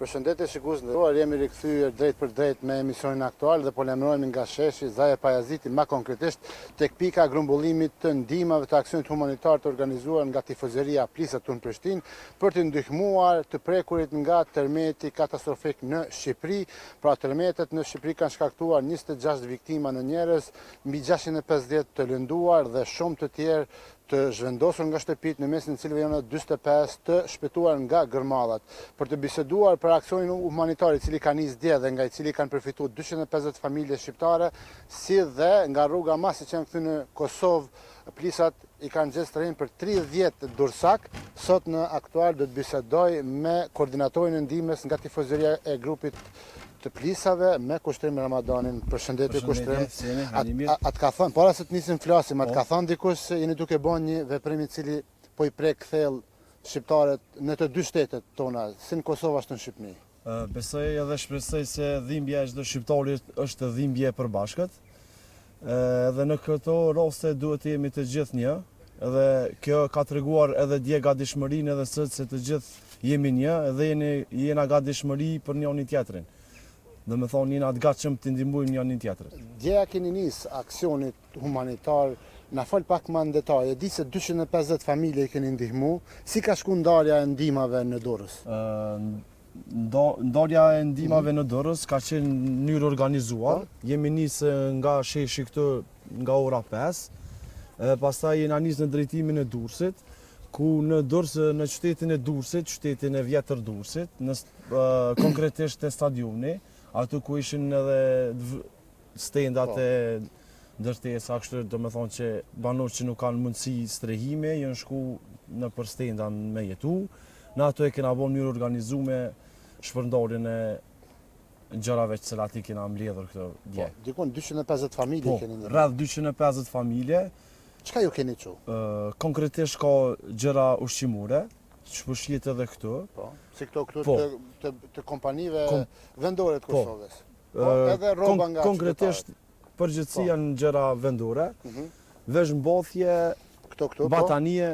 Përshëndetje shikues nderuar, jemi rikthyer drejt për drejt me emisionin aktual dhe po lajmërojmë nga sheshi Zaja Pajaziti, më konkretisht tek pika grumbullimit të ndihmave të aksionit humanitar të organizuar nga tifozëria Plisave në Prishtinë për të ndihmuar të prekurit nga tërmeti katastrofik në Shqipëri. Pra tërmetet në Shqipëri kanë shkaktuar 26 viktima në njerëz, mbi 650 të lënduar dhe shumë të tjerë të zhvendosur nga shtëpit, në mesin e cilëve janë 45 të shpëtuar nga gërmallat. Për të biseduar për aksionin humanitar i cili ka nis dje dhe nga i cili kanë përfituar 250 familje shqiptare, si dhe nga rruga Masi që janë këthy në Kosovë, Plisat i kanë gjetur terren për 30 dursak. Sot në Aktual do të bisedoj me koordinatorin e ndihmës nga tifozëria e grupit të Plisave me Kushtrim Ramadanin. Përshëndetje Kushtrim. Atë ka thënë, para se të nisim flasim, atë ka thënë dikush se jeni duke bën një veprim i cili po i prek thellë shqiptarët në të dy shtetet tona, si në Kosovë ashtu në Shqipëri. Besoj edhe shpresoj se dhimbja e çdo shqiptari është dhimbje e përbashkët. Edhe në këto raste duhet të jemi të gjithë një, edhe kjo ka treguar edhe dje gatishmërinë edhe sot se të gjithë jemi një edhe jena gatishmëri për njëri tjetrin. Dhe me thonë jena të gatshëm të ndihmojmë njëri tjetrin. Djeja keni nis aksionit humanitar, na fol pak më në detaj. E di se 250 familje i keni ndihmu, si ka shku ndarja e ndihmave në Durrës? Ndarja e ndihmave në Durrës ka qenë në mënyrë organizuar. Jemi nisë nga sheshi këtu nga ora 5. Pastaj jena nisë në drejtimin e Durrësit, ku në Durrës, në qytetin e Durrësit, qytetin e vjetër Durrësit, konkretisht te stadiumi, aty ku ishin edhe stendat e ndërtesa, kështu do me thonë që banorët që nuk kanë mundësi strehime, janë shku në për stenda me jetu. Në ato e kena bën mënyrë organizume shpërndarjen e gjërave që cilat i kena mbledhur këto dje. Dikon 250 familje keni ndihmuar. Rreth 250 familje. Çka ju keni çu? Konkretisht ka gjëra ushqimore, që përshjet edhe këtu. Si këtu të kompanive vendore të Kosovës. Edhe rroba nga konkretisht përgjithësi janë gjëra vendore, vesh mbathje, batanie,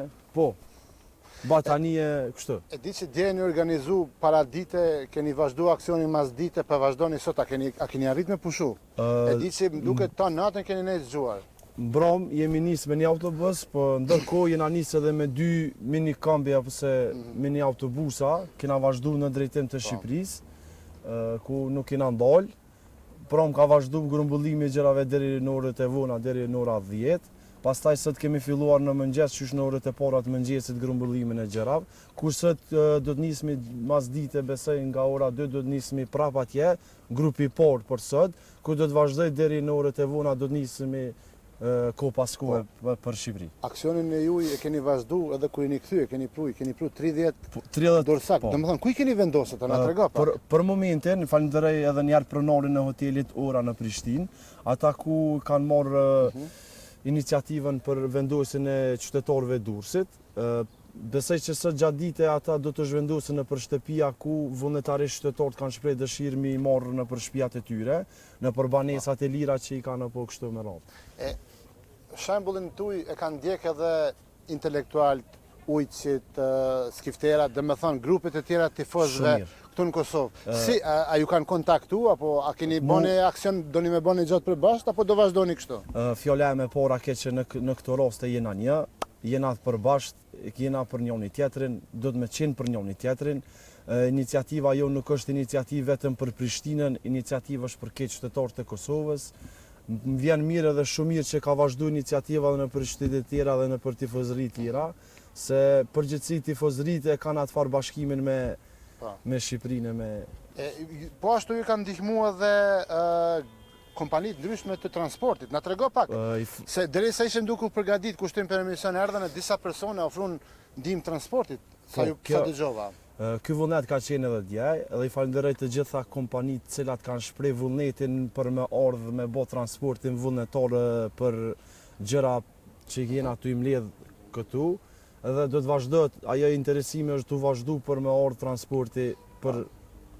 batanie kështu. E di që dje një organizu para dite, keni vazhdu aksionin mas dite, pa vazhdoni sot, a keni arrit me pushu? E di që më duket ta natën keni nejtë zgjuar. Mbram jemi nisë me një autobus, po ndërkohë jena nisë edhe me 2 mini kambi apo se mini autobusa, kena vazhdu në drejtim të Shqipërisë, ku nuk kena ndalë. Prom ka vazhdu grumbullimi i gjërave deri në orët e vona, deri në ora 10. Pastaj sot kemi filluar në mëngjes, qysh në orët e para të mëngjesit grumbullimin e gjërave. Kur sot do të nismi mas dite, besoj nga ora 2 do të nismi prap atje, grupi i parë për sot, ku do të vazhdoj deri në orët e vona do të nismi ko pas kohë për Shqipëri. Aksionin e juj e keni vazhdu edhe kur jeni kthyer, keni pru 30 dorsak. Domethënë ku i keni vendosur ta na trego pak? Për momentin falenderoj edhe një herë pronarin e hotelit Ora në Prishtinë, ata ku kanë marrë iniciativën për vendosjen e qytetarëve Durrësit. Besoj që sot gjatë dite ata do të zhvendosen në për shtëpia ku vullnetarisht qytetarët kanë shprehë dëshirë mi marrë në për shtëpiat e tyre, në për banesat e lira që i kanë apo kështu me radhë. Shembullin tuaj e kanë ndjek edhe intelektualët, ujqit, skifterat, dhe me thënë grupet e tjera tifozëve këtu në Kosovë. Si, a ju kanë kontaktu, apo a keni bëni aksion, doni me bëni gjatë për bashkë, apo do vazhdoni kështu? Fjala e para ke që në këto raste jena një, jena të përbashkët, jena për njëri tjetrin, do të me qenë për njëri tjetrin. Iniciativa jo nuk është iniciativë vetëm për Prishtinën, iniciativa është për këtë qytetarët e Kosovës. Më vjen mirë edhe shumë mirë që ka vazhdu iniciativa dhe në për qytetet tjera dhe në për tifozëri tjera, se përgjithësi tifozërit e kanë atë farë bashkimin me Shqipërinë. Po ashtu ju kanë ndihmu edhe kompanitë ndryshme të transportit. Na trego pak, se derisa ishim duke u përgatit kushtim për emision erdhën e disa persona ofrun ndihmë transportit, sa dëgjova. Ky vullnet ka qenë edhe dje, edhe i falenderoj të gjitha kompanitë cilat kanë shpreh vullnetin për me ardhë me bë transportin vullnetar për gjëra që jena tu i mbledh këtu, edhe do të vazhdojë, ajo interesimi është të vazhdu për me ardhë transporti, për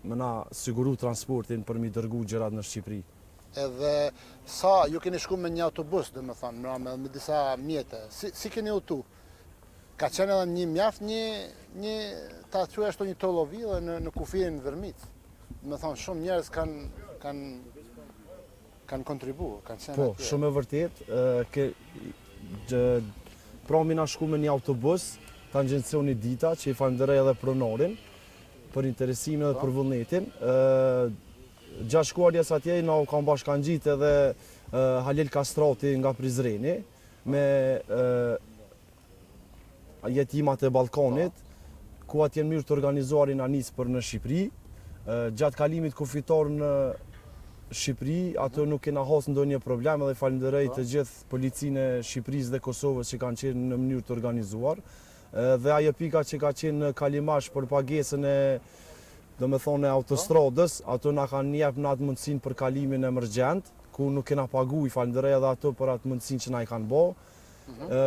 me na siguru transportin për mi dërgu gjërat në Shqipëri. Edhe sa ju keni shku me një autobus, dhe me thonë, me disa mjete, si keni udhëtu? ka qenë edhe një mjaft një ta thuaj ashtu një tolloville në kufirin Vërmit. Me thonë shumë njerëz kanë kontribuar, kanë qenë Po, atje. shumë e vërtet. Promi na shku me një autobus tangencioni dita, që i falenderoj edhe pronorin për interesimin edhe për vullnetin. Gjatë shkuarjes atje na u kanë bashkangjit edhe Halil Kastrati nga Prizreni me jetimat e Ballkanit, ku atje në mënyrë të organizuar na nis për në Shqipëri. Gjatë kalimit kufitor në Shqipëri, ato nuk kena hasë ndonjë problem, edhe falenderoj të gjithë policinë e Shqipërisë dhe Kosovës që kanë qenë në mënyrë të organizuar. Dhe ajo pika që ka qenë në kalimash për pagesën e autostradës, ato na kanë jep në atë mundësinë për kalimin emergjent, ku nuk kena pagu, i falenderoj edhe ato për atë mundësinë që na i kanë bë.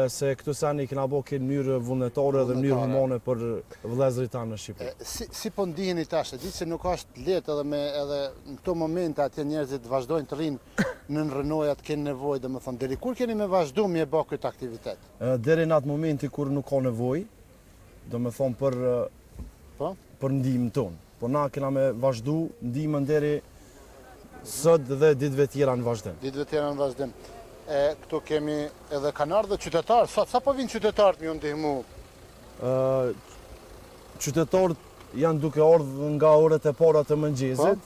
Se këtu seni i kena bë këtë mënyrë vullnetare dhe mënyrë humane për vëllezërit tanë në Shqipëri. Si po ndiheni tash? E di se nuk është lehtë edhe në këto momente atje njerëzit vazhdojnë të rrinë në rrënojat, kanë nevojë, domethënë deri kur keni me vazhdu me bë këtë aktivitet? Deri në atë momenti kur nuk ka nevojë, domethënë për ndihmën tonë. Po na kena me vazhdu ndihmën deri sot dhe ditëve tjera në vazhdim. Këtu kemi edhe kanë ardhur qytetarë. Sa po vinë qytetarët m'ju ndihmu? Qytetarët janë duke ardhur nga orët e para të mëngjesit,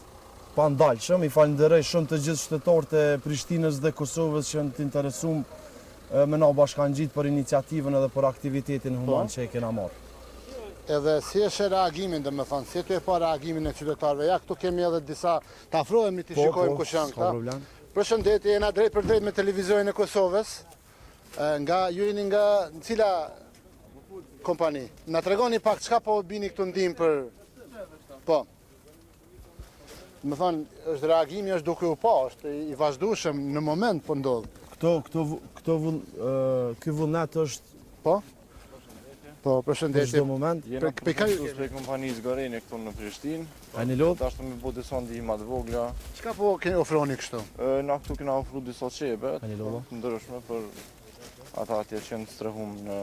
pa ndalshëm. I falenderoj shumë të gjithë qytetarët e Prishtinës dhe Kosovës që janë të interesuar me na bashkangjit për iniciativën edhe për aktivitetin human që e kena marrë. Edhe si është reagimin, domethënë, si tu e pa reagimin e qytetarëve? Ja, këtu kemi edhe disa, të afrohemi të shikojmë kush janë këta. Përshëndetje, jena drejt për drejt me Televizionin e Kosovës. Ju jeni nga cila kompani? Na tregoni pak çka po bini këtu ndihmë për. Po. Domethënë, është reagimi është duke u pa, është i vazhdueshëm në moment po ndodh. Ky vullnet është Po, përshëndetje. Çdo moment. Jena prej kompanisë Goreni këtu në Prishtinë. Tash më bëu disa ndihma të vogla. Çka po keni ofroni kështu? Na këtu kena ofruar disa çepe të ndryshme për ata atje që janë strehum në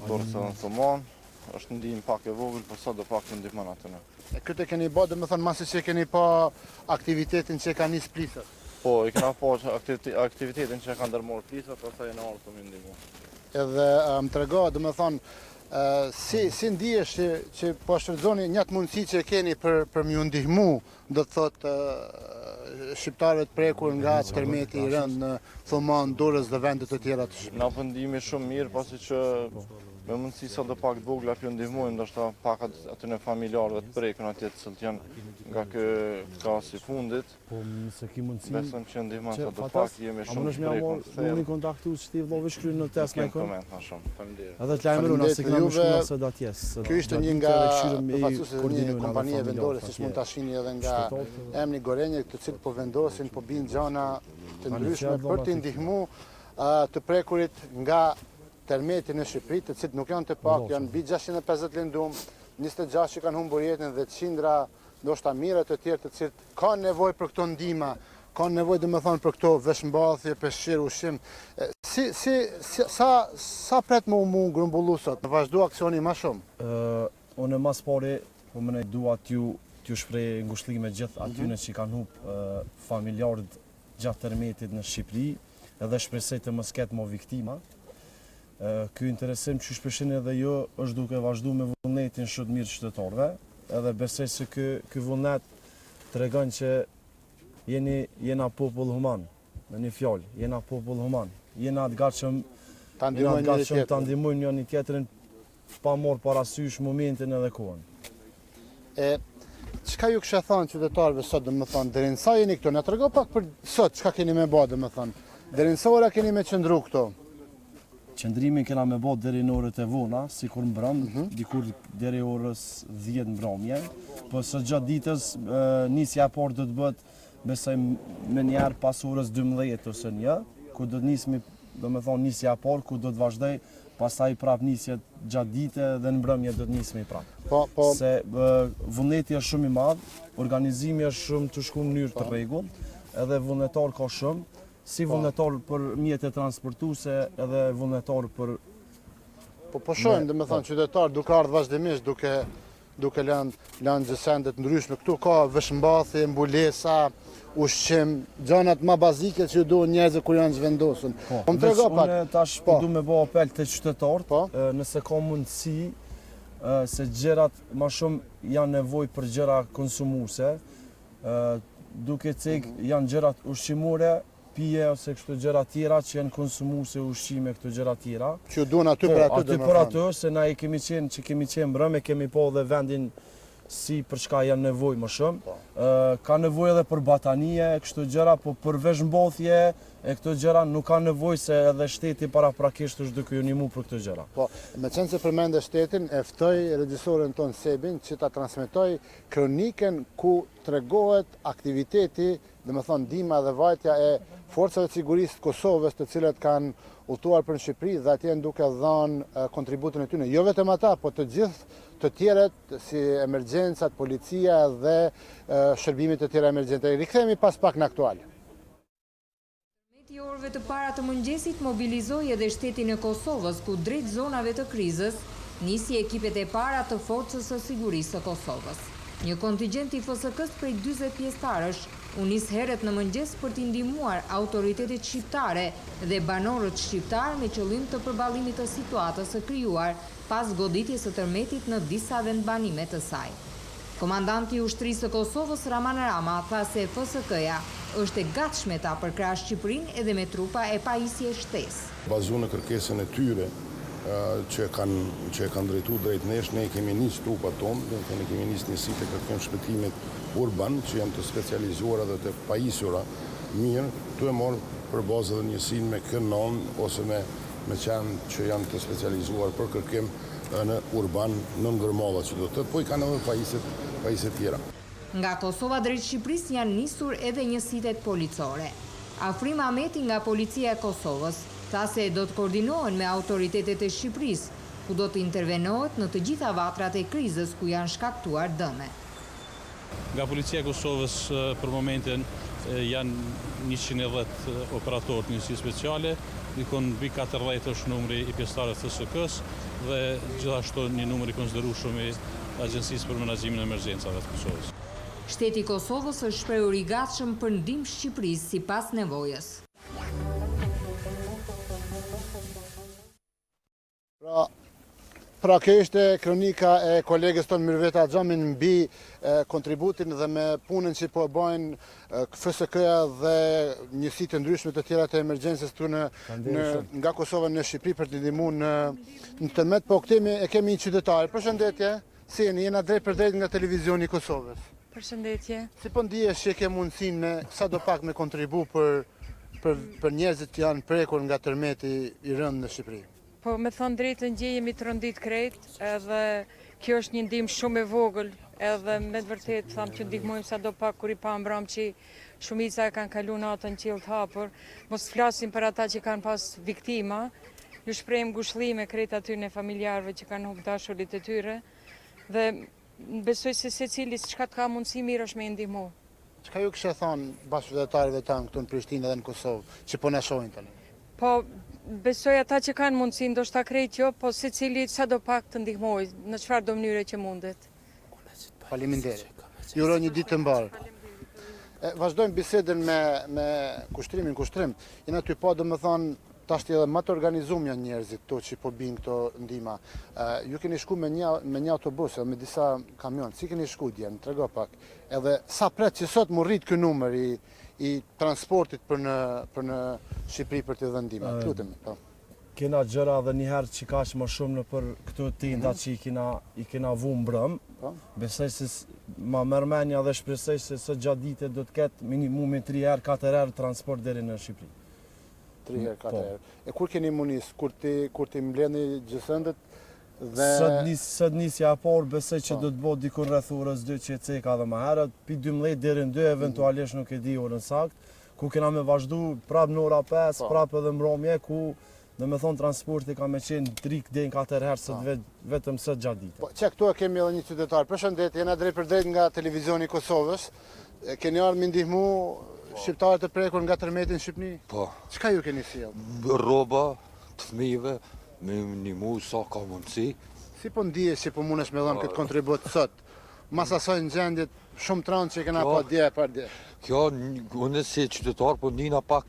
dorësën e thomon. Është ndihmë pak e vogël, por sa do pak të ndihmon atë. Këtë keni bë, domethënë masi që keni pa aktivitetin që ka nis Plisave. Po, i kena pa aktivitetin që kanë ndërmarrë Plisave, pastaj na ardhur më ndihmu. Edhe më trego, domethënë, si ndihesh që po shfrytëzoni një atë mundësi që keni për m'ju ndihmu, do të thotë shqiptarëve të prekur nga Tërmeti i rënd në Thomon, Durrës dhe vende të tjera të Shqipërisë. Na po ndihmi shumë mirë, pasi që me mundësi sa do pak të vogla pjo ndihmojnë, ndoshta pak aty në familjarëve të prekur atje të cilët janë nga ky klasi i fundit. Po nëse ki mundësi. Besoj që ndihmon sa do pak jemi shumë të prekur. Unë kontaktu që vëllai shkruaj në test me kënd. Faleminderit. Edhe të lajmërona se kemi më shumë se datjes. Ky ishte një nga një kompanie vendore, siç mund ta shihni edhe nga emri Gorenje, të cilët po vendosin, po bin gjana të ndryshme për të ndihmu të prekurit nga Tërmeti në Shqipëri, të cilët nuk janë të pak, janë mbi 650 lindum, 26 që kanë humbur jetën dhe qindra ndoshta mijëra të tjerë të cilët kanë nevojë për këto ndihma, kanë nevojë domethënë për këto veshmbathje, peshqir, ushqim. Sa pret më grumbullu sot? Vazhdo aksioni më shumë. Unë mas pari, po më dua t'ju shpreh ngushëllime gjithë atyre që kanë humb familjarët gjatë Tërmetit në Shqipëri, edhe shpresoj të mos ketë më viktima. Ky interesim që shpeshin edhe jo është duke vazhdu me vullnetin shumë mirë qytetarëve, edhe besoj se ky vullnet tregon që jena popull human, me një fjalë, jena popull human, jena të gatshëm ta ndihmojmë njëri tjetrin pa marrë parasysh momentin edhe kohën. Çka ju kisha thënë qytetarëve sot, domethënë, deri në sa jeni këtu? Na trego pak për sot, çka keni me bë, domethënë. Deri në sa ora keni me qëndru këtu? Qëndrimin kena me bot deri në orët e vona, si kur mbrëm, dikur deri orës 10 mbrëmje. Po së gjatë ditës, nisja e parë do të bëhet, besoj me njerë pas orës 12 ose 1, ku do të nismi, do me thonë nisja e parë, ku do të vazhdoj, pastaj prap nisjet gjatë dite dhe në mbrëmje do të nismi prap. Se vullneti është shumë i madh, organizimi është shumë të shku në mënyrë të rregullt, edhe vullnetar ka shumë, si vullnetar për mjetet transportuese edhe vullnetar për Po shohim, domethënë qytetar duke ardhur vazhdimisht, duke lënë gjësende të ndryshme. Këtu ka veshmbathje, mbulesa, ushqim, gjanat më bazike që duhen njerëzit kur janë zhvendosur. Po më trego pak. Unë tash du me bë apel te qytetarët, nëse ka mundësi se gjërat më shumë janë nevojë për gjëra konsumuese, duke janë gjërat ushqimore, pije ose kështu gjëra tjera që janë konsumuese ushqime këto gjëra tjera. Që duhen aty për aty. Aty për aty, se na kemi qenë brëm, kemi po dhe vendin si për çka janë nevojë më shumë. Ka nevojë edhe për batanije, kështu gjëra, po për veshmbathje e këto gjëra nuk ka nevojë se edhe shteti paraprakisht është duke ju ndihmu për këto gjëra. Po, me qenë se përmende shtetin, e ftoj regjisorin ton Sebin që ta transmetoj kronikën ku tregohet aktiviteti, domethënë ndihma dhe vajtja e forcave të sigurisë të Kosovës, të cilët kanë udhëtuar për në Shqipëri dhe atje duke dhënë kontributin e tyre. Jo vetëm ata, po të gjithë të tjerët si emergjencat, policia dhe shërbimet e tjera emergjente. Rikthehemi pas pak në Aktual. Tërmeti orëve të para të mëngjesit mobilizoi edhe shtetin e Kosovës, ku drejt zonave të krizës nisi ekipet e para të forcës së sigurisë së Kosovës. Një kontingjent i FSK-s prej 40 pjesëtarësh u nis herët në mëngjes për t'i ndihmuar autoritetet shqiptare dhe banorët shqiptar me qëllim të përballimit të situatës së krijuar pas goditjes së tërmetit në disa vendbanime të saj. Komandanti i ushtrisë së Kosovës Raman Rama tha se FSK-ja është e gatshme ta përkrahë Shqipërinë edhe me trupa e pajisje shtesë. Bazuar në kërkesën e tyre që e kanë drejtuar drejt nesh, ne kemi nisë trupat tonë, ne kemi nisë njësi të kërkim shpëtimit urban, që janë të specializuara dhe të pajisura mirë, tu e morë për bazë dhe njësin me kënon ose me qenë që janë të specializuar për kërkim në urban në ngërmalla që do të po i kanë edhe pajisjet tjera. Nga Kosova drejt Shqipërisë janë nisur edhe njësitet policore. Afrim Ahmeti nga Policia e Kosovës tha se do të koordinohen me autoritetet e Shqipërisë, ku do të intervenohet në të gjitha vatrat e krizës ku janë shkaktuar dëme. Nga Policia e Kosovës për momentin janë 110 operatorë të njësi speciale, dikon mbi 40 është numri i pjesëtarëve të FSK-s dhe gjithashtu një numër i konsiderueshëm i Agjencisë për Menaxhimin e Emergjencave të Kosovës. Shteti i Kosovës është shprehur i gatshëm për ndihmë Shqipërisë sipas nevojës. Pra kjo ishte kronika e kolegës tonë Mirveta Xhamin mbi kontributin dhe me punën që po e bajnë FSK-ja dhe njësitë të ndryshme të tjera të emergjencës këtu nga Kosova në Shqipëri për të ndihmuar në tërmet, po e kemi një qytetar. Përshëndetje, si jeni, jena drejt për drejt nga Televizioni i Kosovës. Përshëndetje. Si po ndihesh që ke mundësinë me sadopak me kontribu për njerëzit që janë prekur nga tërmeti i rënd në Shqipëri? Po me thonë drejtën gjejemi të rëndit krejt, edhe kjo është një ndihmë shumë e vogël, edhe me të vërtet thamë që ndihmojmë sa do pak kur i pa mbram që shumica e kanë kalu natën qiell të hapur, mos flasim për ata që kanë pas viktima, ju shprehim ngushëllime krejt aty në familjarëve që kanë humbur dashurit e tyre, dhe besoj se secili çka ka mundësi mirë është me ndihmu. Çka ju kishte thënë bashkëqytetarëve tanë këtu në Prishtinë dhe në Kosovë, që po na shohin tani? Po, besoj ata që kanë mundësi, ndoshta krejt jo, po secili sa do pak të ndihmoj në çfarë do mënyre që mundet. Faleminderit. Ju uroj një ditë të mbarë. Vazhdojmë bisedën me kushtrim. Jena ty po domethënë tashti edhe më të organizuar janë njerëzit këto që po bin këto ndihma. Ju keni shku me një autobus, me disa kamion. Si keni shku dje? Më trego pak. Edhe sa pret që sot mu rrit ky numër i transportit për në Shqipëri për të dhënë ndihmë. Lutem, po. Kena gjëra edhe njëherë që kaq më shumë në për këto tenda që i kena vu mbrëm. Besoj se ma mërmenja dhe shpresoj se së gjatë dite do të ketë minimumi 3 herë, 4 herë transport deri në Shqipëri. 3 herë, 4 herë. E kur keni munis? Kur ti mbledhni gjësëndet? Sot nisja e parë besoj që do të bëhet diku rreth orës 2 që ceka dhe më herët, pi 12 deri në 2 eventualisht nuk e di orën saktë, ku kena me vazhdu prapë në ora 5, prapë edhe mbrëmje, ku domethënë transporti ka me qenë 3 deri në 4 herë sot vetëm sot gjatë ditës. Po, që këtu kemi edhe një qytetar. Përshëndetje, jena drejt për drejt nga Televizioni i Kosovës. Keni ardhur me ndihmu shqiptarët e prekur nga tërmeti në Shqipëri? Po. Çka ju keni sjell? Rroba të fëmijëve, me ndihmu sa ka mundësi. Si po ndihesh që po mundesh me dhënë këtë kontribut sot? Mas asaj në gjendjet shumë tranë që kena pa dje. Kjo, unë si qytetar po ndina pak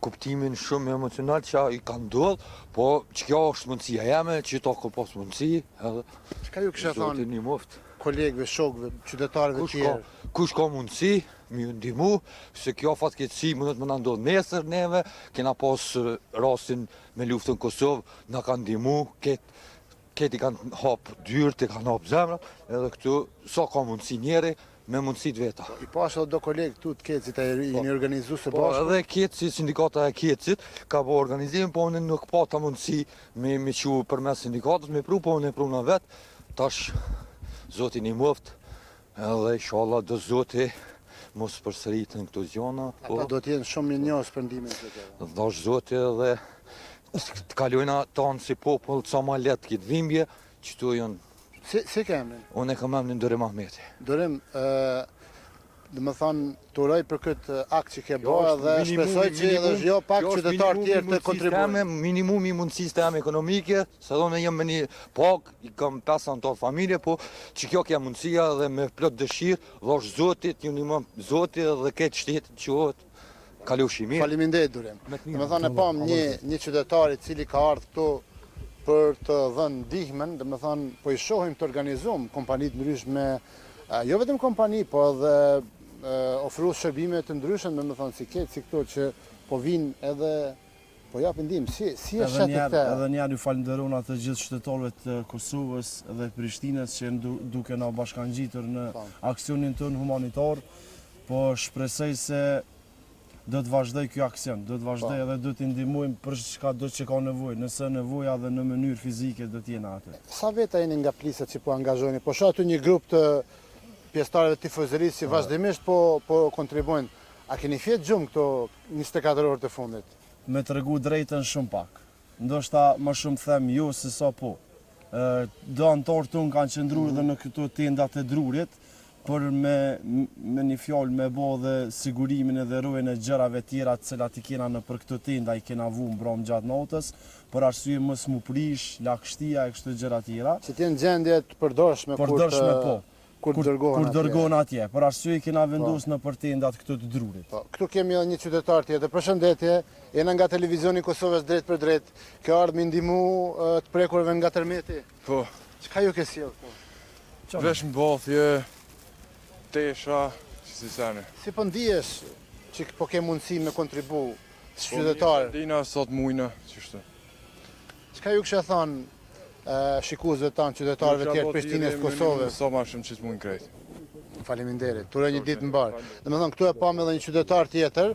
kuptimin shumë emocional që i ka ndodhë, po që kjo është mundësia jeme, që ta ka pas mundësi, edhe Çka ju kështë thonë një moft. kolegëve, shokëve, qytetarëve tjerë? Kush ka mundësi, mi ju ndihmu, se kjo fatkeqësi mundet më na ndodhë nesër neve, kena pas rastin me luftën Kosovë, na kanë ndihmu, këti kanë hapë dyrët, i kanë hapë zemrat, edhe këtu, sa ka mundësi njeri, me mundësit veta. I pash edhe do kolegë këtu të Kecit e jeni organizu së Po, bashku? edhe Keci, sindikata e Kecit, ka po organizim, po unë nuk pa ta mundësi me qu përmes sindikatës, me pru, po unë e pru në vetë, tash Zotin i moft, edhe inshallah do Zoti mos përsëritën këto gjona. Ata do t'jenë shumë mirënjohës për ndihmën e tyre. Dash Zoti edhe të kalojna tonë si popull, sa ma letë këtë dhimbje, që tu janë. Si ke emrin? Unë e kam emrin Dorim Ahmeti. Dorim, dhe më thonë, të uroj për këtë akt që ke bëha dhe shpresoj që edhe jo pak qytetar tjerë të kontribuojnë. Minimumi mundësisë teme ekonomike, se do me jem me një pak, i kam 5 antar familje, po që kjo kja mundësia dhe me plot dëshirë, dhash Zotit, ju një më Zotit dhe këtë shtetit që kalushi mirë. Faleminderit Dorim. Dhe më thonë, e pam një qytetar i cili ka ardhur këtu për të dhënë ndihmën, dhe më thonë, po i shohim të organizuar kompani të ndryshme, jo vetëm kompani, po edhe ofrues shërbime të ndryshme, dhe më thonë, si Keci, si këto që po vinë edhe po japin ndihmë. Si e sheti këtë? Edhe njerë ju falenderona të gjithë qytetarëve të Kosovës dhe Prishtinës që duke na bashkangjitur në aksionin tonë humanitar, po shpresoj se do të vazhdoj kjo aksion, do të vazhdoj edhe do të ndihmojmë për çka do që ka nevojë, nëse nevoja dhe në mënyrë fizike do të jena atë. Sa veta jeni nga Plisat që po angazhoni? Po shoh aty një grup të pjesëtarëve të tifozërisë që vazhdimisht po kontribuojnë. A keni fjetë gjumë këto 24 orë të fundit? Me të regu drejten shumë pak. Ndoshta më shumë them jo se sa po. Do antarë tonë kanë qëndruar dhe në këto tendat e drurit, për me një fjallë me bo dhe sigurimin edhe rojën e gjërave tjera të cilat i kena në për këtë tenda i kena vu mbram gjatë natës, për arsye mos mu prish, lakështia e kështë gjëra tjera. Që t'jenë gjendje të përdorshme kur dërgohen atje. Për arsye i kena vendos në për tendat këtë të drurit. Këtu kemi edhe një qytetar tjetër. Përshëndetje, jena nga Televizioni Kosovës drejt për drejt. Kjo ardhë me ndihmu të prekurve nga Tërmeti. Po. Çka ju ke sjellë këtu? Vesh mbathje, tesha, që si sene. Si po ndihesh që po ke mundësi me kontribu si qytetar? Dina sot mujna, qështu. Çka ju kështë thonë shikuesve tanë, qytetarëve tjerë Prishtinës, Kosovës? Sa ma shumë që të mujnë krejt. Faleminderit, turoj një ditë mbar. Dhe me thonë, këtu e pam edhe një qytetar tjetër,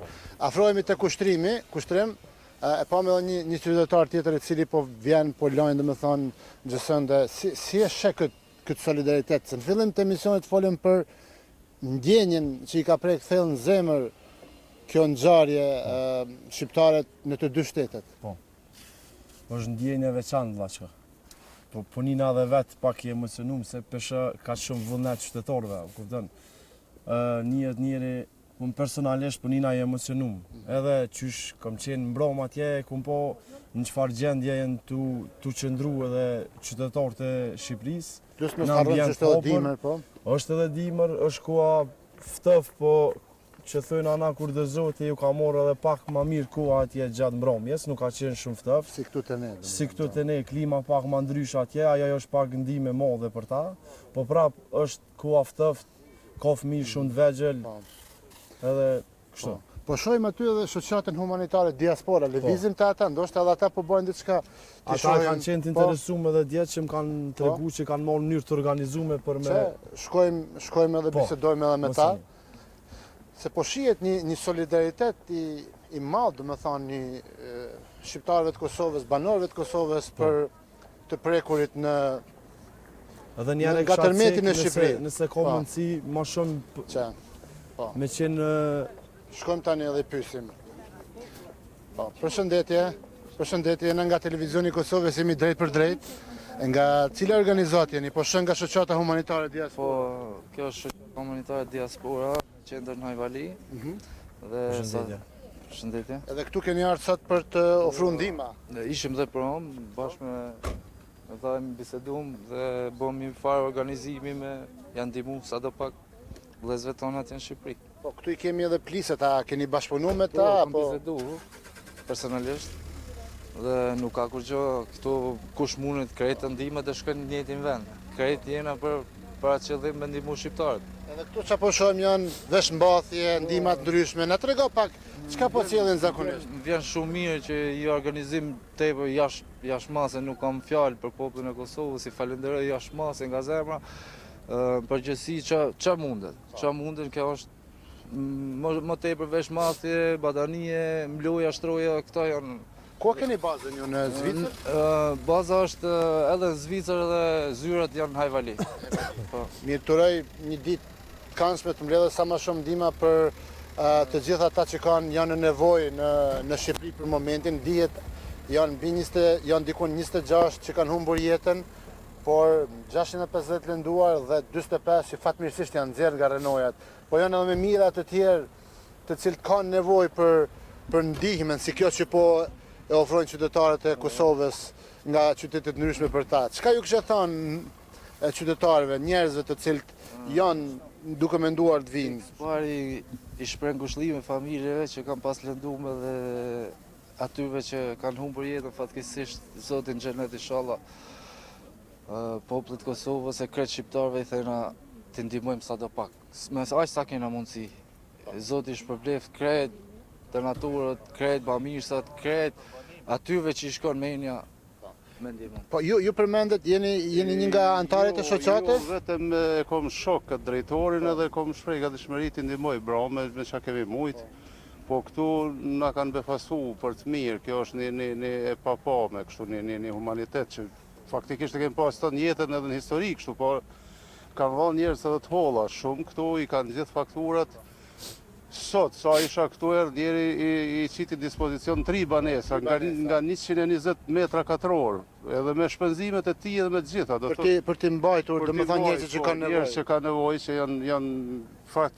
afrohemi të kushtrim, e pam edhe një qytetar tjetër i cili po vjen, po lajnë, dhe me thonë, gjësën dhe si e shek këtë solidaritet? Se në fillim të emisionit folëm për ndjenjen që i ka prek thellë në zemër kjo ngjarje shqiptarët në të dy shtetet. Po. Është ndjenje veçantë vllaçka. Po punina edhe vetë pak i emocionum se pesha ka shumë vullnet qytetarëve, kupton. Njëri unë personalisht punina i emocionum. Edhe qysh kam qenë mbrom atje, kum po në çfarë gjendje janë tu qëndru edhe qytetarët e Shqipërisë. Plus me harron që është edhe dimër, po. Është edhe dimër, është koha ftëf, po që thënë ana kur dhe Zoti ju ka marrë edhe pak më mirë koha atje gjatë mbrëmjes, nuk ka qenë shumë ftëf. Si këtu te ne. Si këtu te ne, klima pak më ndryshe atje, ajo është pak ndihmë e madhe për ta, po prap është koha ftëf, ka fëmijë shumë të vegjël. Edhe kështu. Po shohim aty edhe shoqatën humanitare diaspora, lëvizin të ata, ndoshta edhe ata po bojnë diçka. Ata kanë qenë të interesuar edhe djetë që më kanë treguar që kanë marrë mënyrë të organizuar për me. Shkojmë edhe bisedojmë edhe me ta. Se po shihet një solidaritet i madh, domethënë një shqiptarëve të Kosovës, banorëve të Kosovës për të prekurit në edhe njerë nga Tërmeti në Shqipëri. Nëse ka mundësi më shumë me qenë. Shkojmë tani edhe i pyesim. Përshëndetje, jena nga Televizioni Kosovës, jemi drejt për drejt. Nga cila organizatë jeni? Po shën nga shoqata humanitare diaspora? Po, kjo është shoqata humanitare diaspora, qendër në Hajvali. Shëndetje. Edhe këtu keni ardhur sot për të ofruar ndihmë. Ishim dhe prom, bashkë me vajmë biseduam dhe bëm një farë organizimi me janë ndihmu sadopak vëllezërve tonë atje në Shqipëri. Po këtu I kemi edhe pliset, a keni bashkëpunuar me ta Kam apo bisedu personalisht dhe nuk ka kur gjë këtu kush mundet krejt ndihmë dhe shkojnë në njëjtin vend. Krejt jena për atë qëllim me ndihmu shqiptarët. edhe këtu çapo shohim janë veshmbathje, ndihma të ndryshme. Na trego pak çka po sjellin zakonisht. Vjen shumë mirë që i organizim tepër jashtëmase, nuk kam fjalë për popullin e Kosovës, I falenderoj jashtëmase nga zemra. Përgjithësi ç'a mundet, kjo është më tepër veshmbathje, badanie, mbloja, shtroja, këto janë. Ku keni bazën ju në Zvicër? Baza është edhe në Zvicër dhe zyrat janë Hajvali. Mirë turoj një ditë këndshme të mbledhë sa më shumë ndihma për të gjithë ata që janë në nevojë në Shqipëri për momentin. Dihet janë dikun 26 që kanë humbur jetën, por 650 lënduar dhe 45 që fatmirësisht janë nxjerrë nga renojat. Po janë edhe me mira të tjerë të cilët kanë nevojë për ndihmën, si kjo që po e ofrojnë qytetarët e Kosovës nga qytetet ndryshme për ta. Çka ju kishte thënë qytetarëve, njerëzve të cilët janë duke menduar të vinë? Pari I shpreh ngushëllime familjeve që kanë pas lënduar dhe atyve që kanë humbur jetën fatkeqësisht, Zoti në xhenet inshallah. Popullit Kosovës e krejt shqiptarëve I thëna të ndihmojmë sadopak. Me aq sa kena mundësi. Zoti shpërbleft krejt donatorët, krejt bamirësat, krejt atyve që I shkon menja me ndihmë. Po ju përmendet jeni një nga antarët e shoqatës? Jo, vetëm e kom shok këtë drejtorin edhe kom shpreh gatishmëri të ndihmoj me çka kemi mujt. Po këtu na kanë befasu për të mirë, kjo është një e papame, kështu një humanitet që faktikisht e kemi pas të jetën edhe në histori kështu, por kanë vënë njerëz edhe të holla shumë këtu, I kanë gjithë fakturat. Sot, sa isha këtu njeri I qiti dispozicion 3 banesa, nga 120 metra katror, edhe me shpenzimet e tij edhe me të gjitha. Për të mbajtur, domethënë njerëzit që kanë nevojë. Njerëz që kanë nevojë, që janë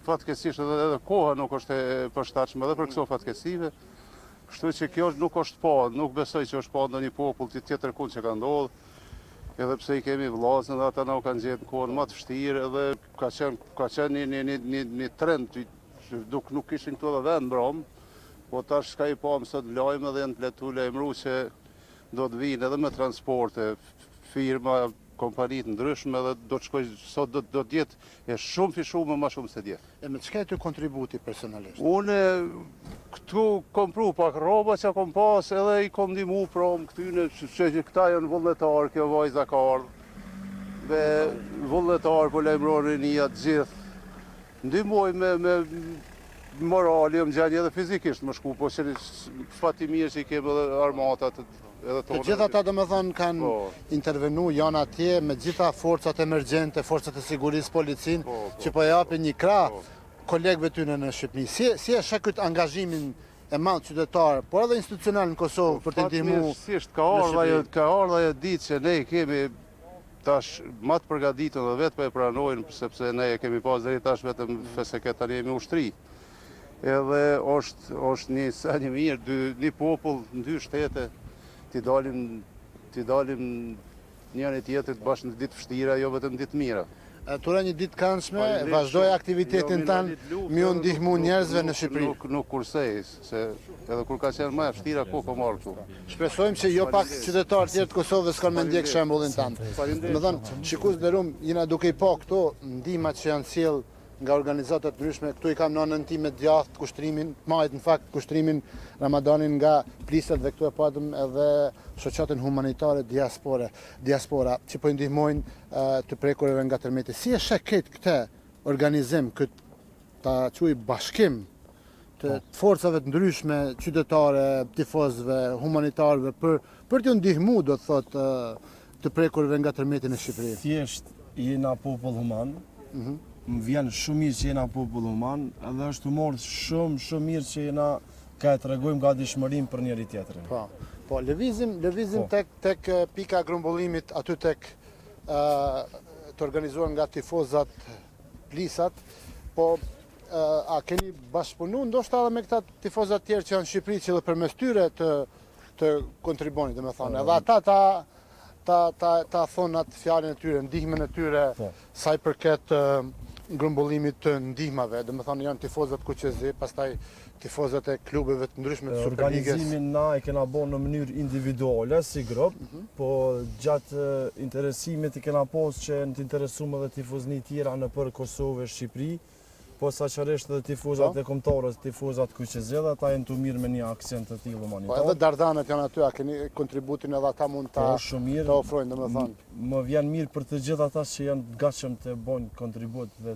fatkeqësisht edhe koha nuk është e përshtatshme edhe për këto fatkeqësive. Kështu që kjo nuk është pa, nuk besoj që është pa ndonjë popull tjetër kund që ka ndodhur. Edhe pse I kemi vllazën dhe ata na kanë gjetur në kohën më të vështirë, edhe ka qenë një trend nuk ishin këtu edhe vend mbram, po tash ka I pam sot lajmë dhe janë të lajmëru që do të vinë edhe me transporte, firma, kompanitë ndryshme dhe do të shkoj sot do të jetë e shumë fishuar më shumë se dje. E me çka ty kontributi personalisht? Unë këtu kom pru pak rroba që kom pas edhe I kom ndihmu prom këtyne që këta janë vullnetar, kjo vajza ka ardhur. Me vullnetar po lajmëroni nia të gjithë. Ndihmoj me morali, më gjanje edhe fizikisht më shku, po që fati mirë që I kemi edhe armatat edhe tonë. Të gjitha ata domethënë kanë intervenu, janë atje me gjitha forcat emergjente, forcat e sigurisë, policinë, që po japin një krah kolegëve tyne në Shqipëri. Si e sheh këtë angazhimin e madh qytetar, por edhe institucional në Kosovë për të ndihmuar? Ka ardhur ajo ditë që ne kemi tash më të përgatitur dhe vetë po e pranojnë sepse ne e kemi pas deri tash vetëm FSK tani jemi ushtri. Edhe është një shenjë mirë, një popull në 2 shtete t'i dalim njëri tjetrit bashkë në ditë vështira, jo vetëm ditë mira. Tura një ditë këndshme, vazhdoj aktivitetin tanë, mi u ndihmu njerëzve në Shqipëri. Nuk kursej, se edhe kur ka qenë më e vështira, po marrë këtu. Shpresojmë që jo pak qytetarë tjerë të Kosovës kanë me ndjek shembullin tanë. Me thënë, shikues nderuar, jena duke I pa këto ndihmat që janë sjell nga organizatat ndryshme. Këtu I kam nënën time të djathtë kushtrimin, majt në fakt kushtrimin Ramadanin nga Plisave dhe këtu e patëm edhe shoqatën humanitare diaspora që po I ndihmojnë të prekurve nga Tërmeti. Si e sheh këtë organizim, këtë ta quaj bashkim të forcave të ndryshme, qytetare, tifozëve, humanitarëve për t'ju ndihmu, do të thotë, të prekurve nga Tërmeti në Shqipëri? Thjesht jena popull human. Më vjen shumë mirë që jena popull human, edhe është humor shumë mirë që jena ka e tregojmë gatishmërinë për njëri tjetrin. Po, lëvizim tek pika e grumbullimit aty tek të organizuar nga tifozat Plisat, po a keni bashkëpunu ndoshta edhe me këta tifozat tjerë që janë në Shqipëri që edhe përmes tyre të kontriboni, domethënë. Edhe ata ta thonë atë fjalën e tyre, ndihmën e tyre sa i përket grumbullimit të ndihmave, domethënë janë tifozat kuqezi, pastaj tifozat e klubeve të ndryshme të Superligës. Organizimin na e kena bërë në mënyrë individuale si grup, po gjatë interesimit i kena pas që në të interesuar edhe tifozni tjera në për Kosovë e Shqipëri, po saqërisht edhe tifozat e kombëtarës, tifozat kuqezi, dhe ata janë të mirë me një aksion të tillë humanitar. Po edhe Dardanët janë aty, a keni kontributin edhe ata mund ta ofrojnë, domethënë. Më vjen mirë për të gjithë ata që janë të gatshëm të bëjnë kontribut dhe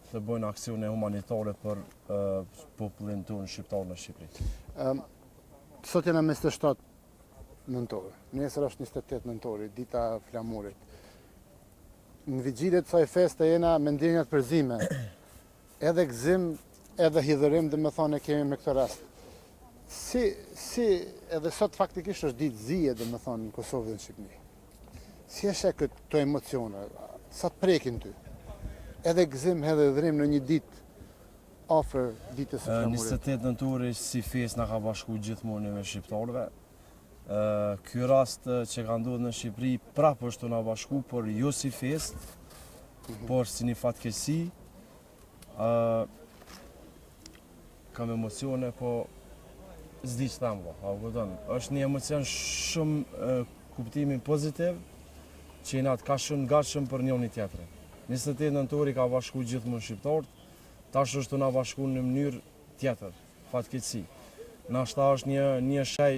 të bëjnë aksione humanitare për popullin tonë shqiptar në Shqipëri. Sot jena 27 nëntor, nesër është 28 nëntori, dita flamurit. Në vigjilet të kësaj feste jena me ndjenjat përzime, edhe gëzim, edhe hidhërim, dhe me thonë e kemi me këtë rast. Si edhe sot faktikisht është ditë zije, dhe me thonë, në Kosovë dhe në Shqipëri. Si është e këto emocione, sa të prekin ty? Edhe gëzim, edhe hidhërim në një ditë afër ditës së flamurit. 28 nëntori si festë na ka bashku gjithmonë me shqiptarëve. Ky rast që ka ndodhur në Shqipëri prapë është na bashku, por jo si festë, por si një fatkeqësi. Kam emocione, po s'di që thamë, është një emocion shumë kuptimin pozitiv, që jena të ka shumë gatshëm për njëri tjetrin. 28 nëntori ka bashku gjithmonë shqiptarët, tash është të na bashku në mënyrë tjetër, fatkeqësi. Nashta është një shaj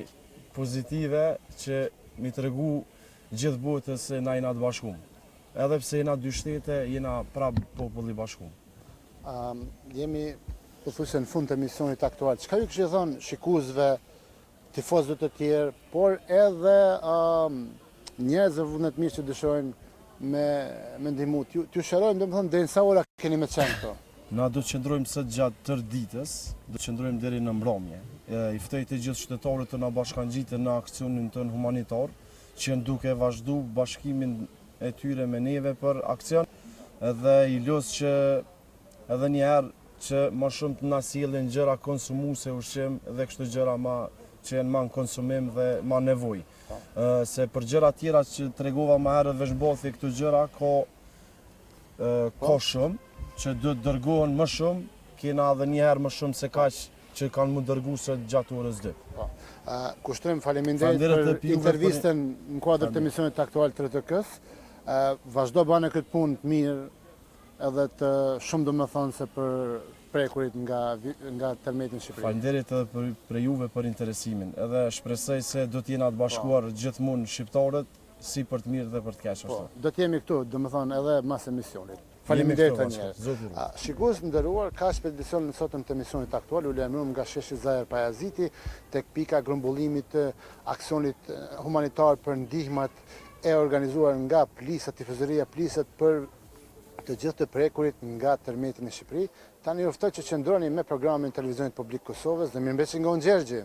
pozitive që mi tregu gjithë botës se na jena të bashkuar. Edhe pse jena dy shtete, jena prapë popull i bashkuar. Jemi pothuajse në fund të emisionit aktual. Çka ju kishte thënë shikuesve, tifozëve të tjerë, por edhe njerëzve vullnetërisht që dëshirojnë me ndihmu. T'ju shërojmë, domethënë deri në sa ora keni me qenë këto? Na do të qëndrojmë sot gjatë tërë ditës, do të qëndrojmë deri në mbrëmje. I ftoj të gjithë qytetarët të na bashkangjitë në aksionin tonë humanitar, që janë duke vazhdu bashkimin e tyre me neve për aksion, edhe i los që edhe njëherë që ma shumë të na sjellin gjëra konsumuese, ushqim dhe kështu gjëra që janë ma në konsumim dhe ma nevojë. Se për gjëra tjera që tregova më herët veç mbathi këto gjëra ka shumë që do të dërgohen më shumë, kena edhe njëherë më shumë se kaq që kanë mu dërgu se gjatë orës 2. Kushtojmë faleminderit për intervistën në kuadër të emisionit aktual të RTK-s. Vazhdo bane këtë punë të mirë, edhe të shumë do më thonë se për Prekurit nga Tërmeti në Shqipëri. Faleminderit edhe për juve për interesimin, edhe shpresoj se do t'jena të bashkuar gjithmonë shqiptarët si për të mirë dhe për të keq. Do t'jemi këtu, do më thonë edhe mas emisionit. Faleminderit të njerë. Shikues nderuar, ka ekspedicion në sotëm të emisionit aktual, u lajmëruam nga sheshi Zaher Pajaziti, tek pika grumbullimit të aksionit humanitar për ndihmat e organizuar nga Plisat, tifozeria Plisat për të gjithë të Prekurit nga Tërmeti në Shqipëri. Tani ju ftoj që qëndroni me programin Televizionit Publik Kosovës dhe mirëmbëjtje nga unë Gjergji.